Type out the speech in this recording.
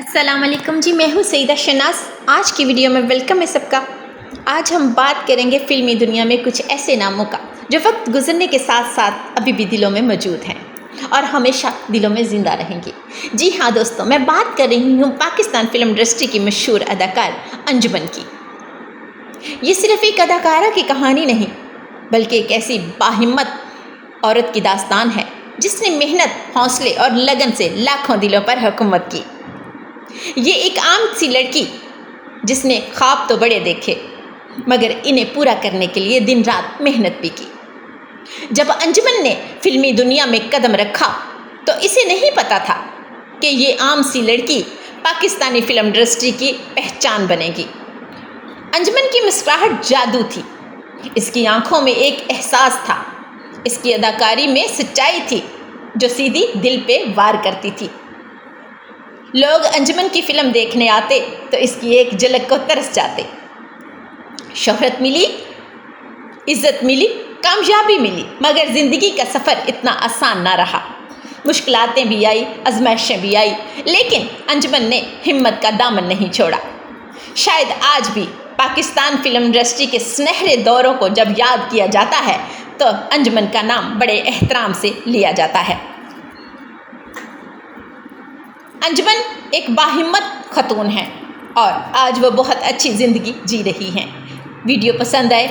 السلام علیکم جی، میں ہوں سیدہ شناز۔ آج کی ویڈیو میں ویلکم ہے سب کا۔ آج ہم بات کریں گے فلمی دنیا میں کچھ ایسے ناموں کا جو وقت گزرنے کے ساتھ ساتھ ابھی بھی دلوں میں موجود ہیں اور ہمیشہ دلوں میں زندہ رہیں گی۔ جی ہاں دوستوں، میں بات کر رہی ہوں پاکستان فلم انڈسٹری کی مشہور اداکار انجمن کی۔ یہ صرف ایک اداکارہ کی کہانی نہیں بلکہ ایک ایسی باہمت عورت کی داستان ہے جس نے محنت، حوصلے اور لگن سے لاکھوں دلوں پر حکومت کی۔ یہ ایک عام سی لڑکی جس نے خواب تو بڑے دیکھے مگر انہیں پورا کرنے کے لیے دن رات محنت بھی کی۔ جب انجمن نے فلمی دنیا میں قدم رکھا تو اسے نہیں پتا تھا کہ یہ عام سی لڑکی پاکستانی فلم انڈسٹری کی پہچان بنے گی۔ انجمن کی مسکراہٹ جادو تھی، اس کی آنکھوں میں ایک احساس تھا، اس کی اداکاری میں سچائی تھی جو سیدھی دل پہ وار کرتی تھی۔ لوگ انجمن کی فلم دیکھنے آتے تو اس کی ایک جھلک کو ترس جاتے۔ شہرت ملی، عزت ملی، کامیابی ملی، مگر زندگی کا سفر اتنا آسان نہ رہا۔ مشکلاتیں بھی آئی، آزمائشیں بھی آئی، لیکن انجمن نے ہمت کا دامن نہیں چھوڑا۔ شاید آج بھی پاکستان فلم انڈسٹری کے سنہرے دوروں کو جب یاد کیا جاتا ہے تو انجمن کا نام بڑے احترام سے لیا جاتا ہے۔ انجمن ایک باہمت خاتون ہیں اور آج وہ بہت اچھی زندگی جی رہی ہیں۔ ویڈیو پسند آئے